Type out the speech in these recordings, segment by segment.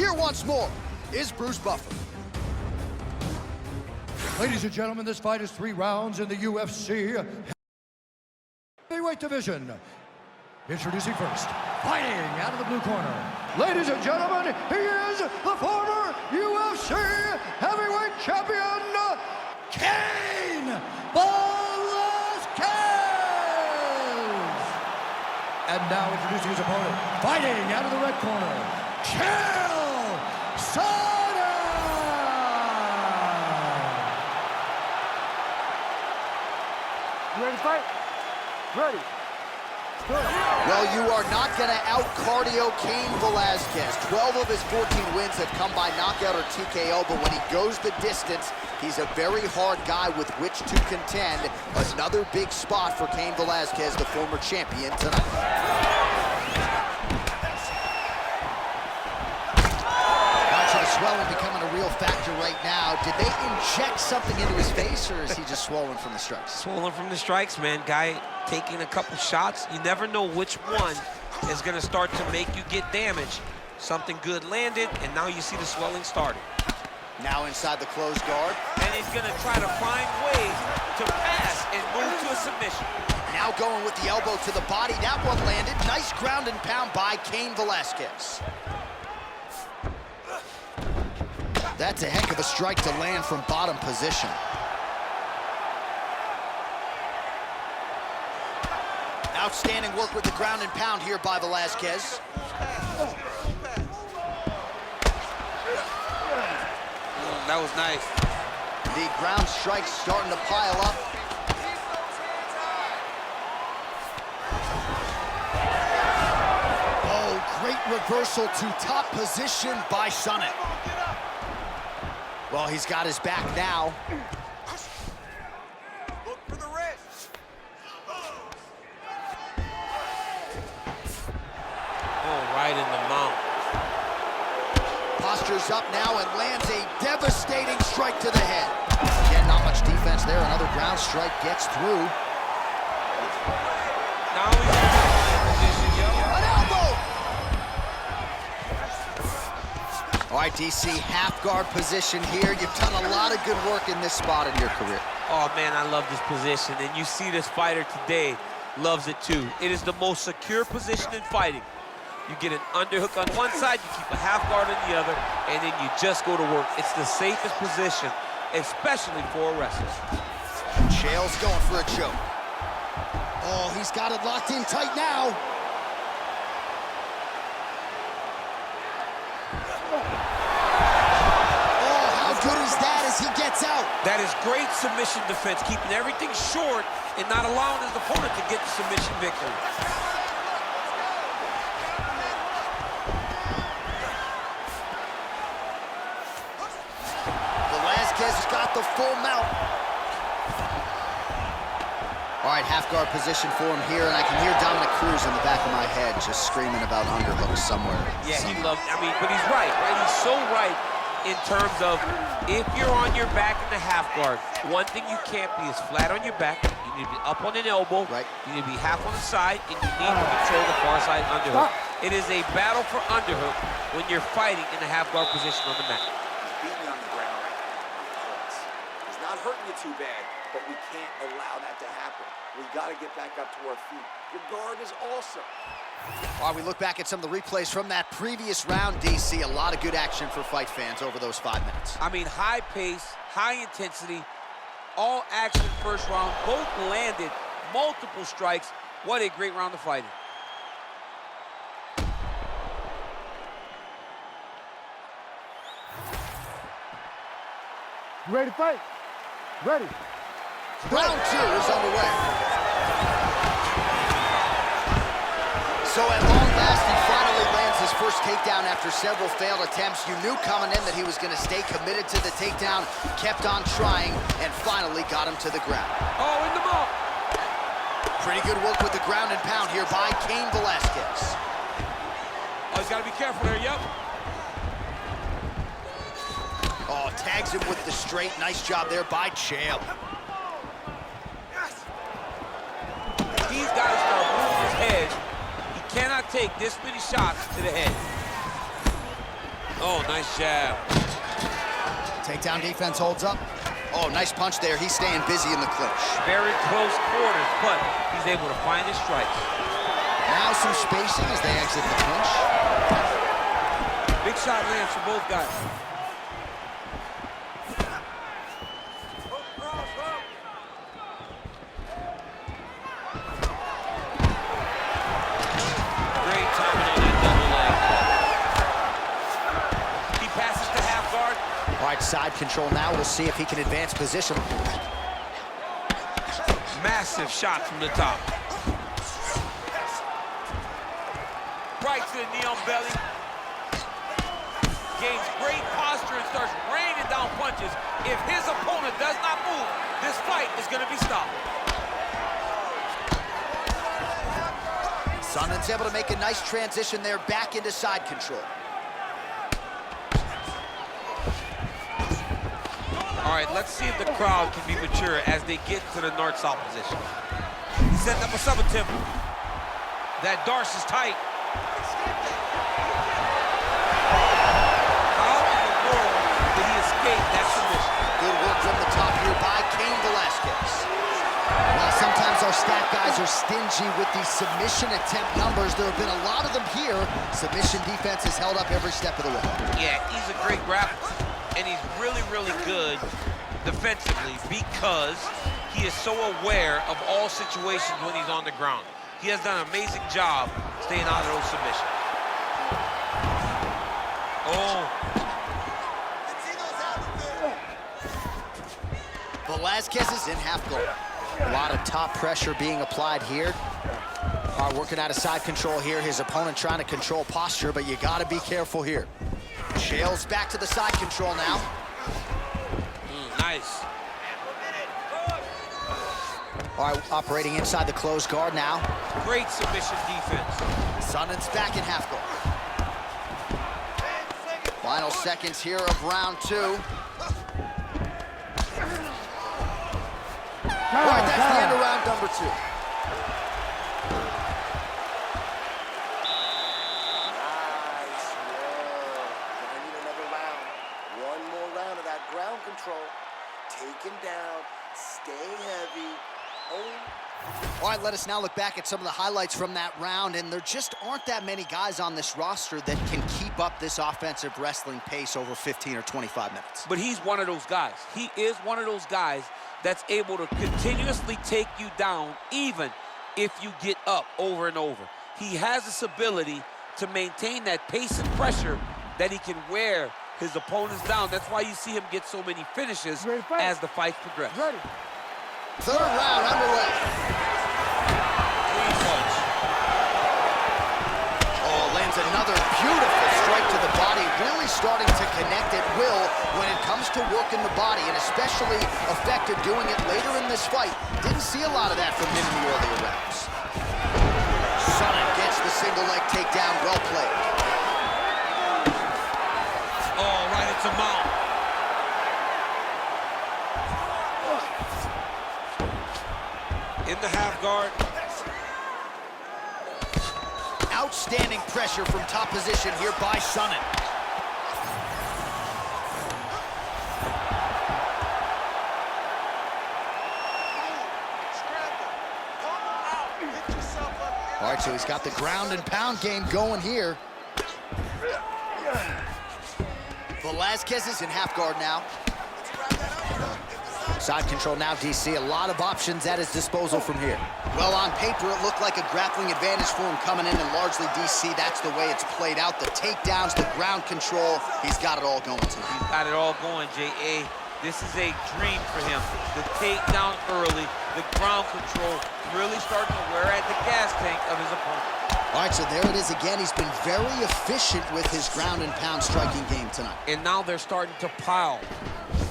Here once more is Bruce Buffer. Ladies and gentlemen, this fight is 3 rounds in the UFC heavyweight division. Introducing first, fighting out of the blue corner. Ladies and gentlemen, he is the former UFC heavyweight champion, Cain Velasquez! And now introducing his opponent, fighting out of the red corner, Chael Sonnen! You ready to fight? Ready. Well, you are not going to out-cardio Cain Velasquez. 12 of his 14 wins have come by knockout or TKO, but when he goes the distance, he's a very hard guy with which to contend. Another big spot for Cain Velasquez, the former champion, tonight. Swelling becoming a real factor right now. Did they inject something into his face, or is he just swollen from the strikes? Swollen from the strikes, man. Guy taking a couple shots. You never know which one is going to start to make you get damaged. Something good landed, and now you see the swelling starting. Now inside the closed guard. And he's going to try to find ways to pass and move to a submission. Now going with the elbow to the body. That one landed. Nice ground and pound by Cain Velasquez. That's a heck of a strike to land from bottom position. Outstanding work with the ground and pound here by Velasquez. That was nice. The ground strikes starting to pile up. Oh, great reversal to top position by Sonnen. Well, he's got his back now. Look for the wrist. Oh, right in the mouth. Postures up now and lands a devastating strike to the head. Again, not much defense there. Another ground strike gets through. Now he's in position, yo. An elbow! All right, DC, half guard position here. You've done a lot of good work in this spot in your career. Oh, man, I love this position. And you see this fighter today loves it, too. It is the most secure position in fighting. You get an underhook on one side, you keep a half guard on the other, and then you just go to work. It's the safest position, especially for a wrestler. Chael's going for a choke. Oh, he's got it locked in tight now. Oh, how good is that as he gets out? That is great submission defense, keeping everything short and not allowing his opponent to get the submission victory. Velasquez has got the full mount. All right, half guard position for him here, and I can hear Dominic Cruz in the back of my head just screaming about underhooks somewhere. Yeah, he loved, I mean, but he's right? He's so right in terms of if you're on your back in the half guard, one thing you can't be is flat on your back. You need to be up on an elbow. Right. You need to be half on the side, and you need to control the far side underhook. It is a battle for underhook when you're fighting in the half guard position on the mat. He's beating you on the ground right now. He's not hurting you too bad, but we can't allow that to happen. We got to get back up to our feet. Your guard is awesome. While we look back at some of the replays from that previous round, DC, a lot of good action for fight fans over those 5 minutes. I mean, high pace, high intensity, all action first round, both landed, multiple strikes. What a great round of fighting. You ready to fight? Ready. Round 2 is underway. So at long last, he finally lands his first takedown after several failed attempts. You knew coming in that he was going to stay committed to the takedown, kept on trying, and finally got him to the ground. Oh, in the mouth. Pretty good work with the ground and pound here by Cain Velasquez. Oh, he's got to be careful there, yep. Oh, tags him with the straight. Nice job there by Chael. He's got to start moving his head. He cannot take this many shots to the head. Oh, nice jab. Takedown defense holds up. Oh, nice punch there. He's staying busy in the clinch. Very close quarters, but he's able to find his strikes. Now some spacing as they exit the clinch. Big shot lands for both guys. Great timing on that double leg. He passes to half guard. All right, side control now. We'll see if he can advance position. Massive shot from the top. Right to the knee on belly. Gains great posture and starts raining down punches. If his opponent does not move, this fight is going to be stopped. Sonnen's able to make a nice transition there back into side control. All right, let's see if the crowd can be mature as they get to the north-south position. He set up a sub-attempt. That Darce is tight. How in the world did he escape that submission? Good work from the top here by Cain Velasquez. Well, sometimes our stat guys are stingy with these submission attempt numbers. There have been a lot of them here. Submission defense has held up every step of the way. Yeah, he's a great grappler, and he's really, really good defensively because he is so aware of all situations when he's on the ground. He has done an amazing job staying out of those submissions. Oh. Velasquez is in half guard. A lot of top pressure being applied here. All right, working out of side control here. His opponent trying to control posture, but you got to be careful here. Chael's back to the side control now. Nice. All right, operating inside the closed guard now. Great submission defense. Sonnen's back in half guard. Final seconds here of round 2. All right, that's the end of round number 2. Nice, yeah. I need another round. One more round of that ground control. Take him down, stay heavy. Oh. All right, let us now look back at some of the highlights from that round, and there just aren't that many guys on this roster that can keep up this offensive wrestling pace over 15 or 25 minutes. But he's one of those guys. He is one of those guys that's able to continuously take you down even if you get up over and over. He has this ability to maintain that pace and pressure that he can wear his opponents down. That's why you see him get so many finishes as the fights progress. Ready. Third round underway. Clean punch. Oh, lands another beautiful strike to the body, really starting to connect at will when it comes to working the body, and especially effective doing it later in this fight. Didn't see a lot of that from him in the earlier rounds. Sonnen gets the single leg takedown, well played. Oh, right into mount. In the half guard. Outstanding pressure from top position here by Sonnen. All right, so he's got the ground and pound game going here. Velasquez is in half guard now. Side control now, DC. A lot of options at his disposal from here. Well, on paper, it looked like a grappling advantage for him coming in, and largely, DC, that's the way it's played out. The takedowns, the ground control, he's got it all going tonight. He's got it all going, J.A. This is a dream for him. The takedown early, the ground control, really starting to wear at the gas tank of his opponent. All right, so there it is again. He's been very efficient with his ground and pound striking game tonight. And now they're starting to pile.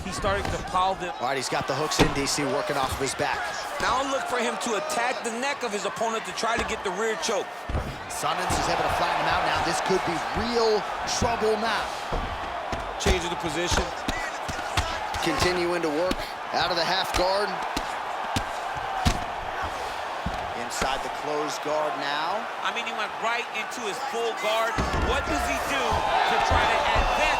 He's starting to pile them. All right, he's got the hooks in, DC, working off of his back. Now look for him to attack the neck of his opponent to try to get the rear choke. Sonnens is able to flatten him out now. This could be real trouble now. Changing the position. Continuing to work out of the half guard. Inside the closed guard now. I mean, he went right into his full guard. What does he do to try to advance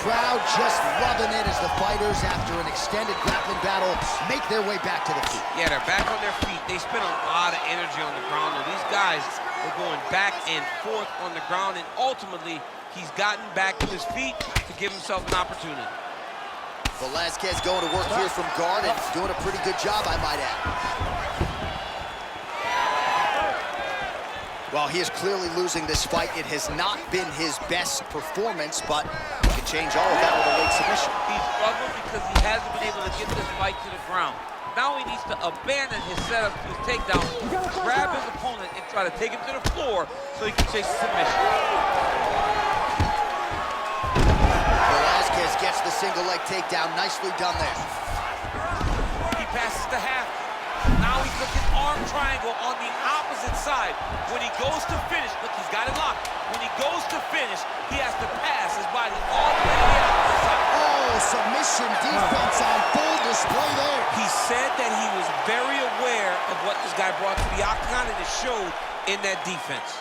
crowd just loving it as the fighters, after an extended grappling battle, make their way back to the feet. Yeah, they're back on their feet. They spend a lot of energy on the ground, though. These guys are going back and forth on the ground, and ultimately, he's gotten back to his feet to give himself an opportunity. Velasquez going to work here from guard and doing a pretty good job, I might add. While he is clearly losing this fight, it has not been his best performance, but he can change all of that with a late submission. He's struggled because he hasn't been able to get this fight to the ground. Now he needs to abandon his setup to his takedown, grab his opponent, and try to take him to the floor so he can chase the submission. Velasquez gets the single leg takedown. Nicely done there. He passes to half. Now he's looking arm triangle on the opposite side. When he goes to finish, look, he's got it locked. When he goes to finish, he has to pass his body all the way to the opposite side. Oh, submission defense on full display there. He said that he was very aware of what this guy brought to the octagon, and it showed in that defense.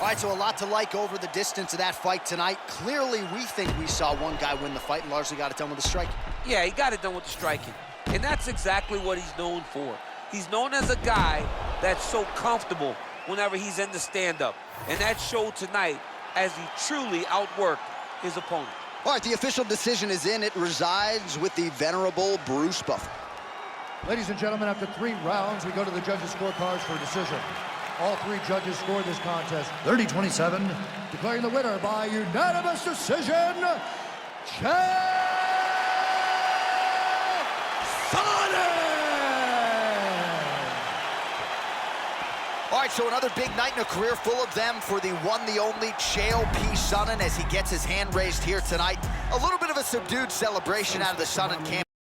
All right, so a lot to like over the distance of that fight tonight. Clearly, we think we saw one guy win the fight and largely got it done with the striking. Yeah, he got it done with the striking. And that's exactly what he's known for. He's known as a guy that's so comfortable whenever he's in the stand-up. And that showed tonight as he truly outworked his opponent. All right, the official decision is in. It resides with the venerable Bruce Buffer. Ladies and gentlemen, after 3 rounds, we go to the judges' scorecards for a decision. All 3 judges scored this contest 30-27, declaring the winner by unanimous decision, Chael Sonnen! All right, so another big night in a career full of them for the one, the only Chael P. Sonnen as he gets his hand raised here tonight. A little bit of a subdued celebration out of the Sonnen camp.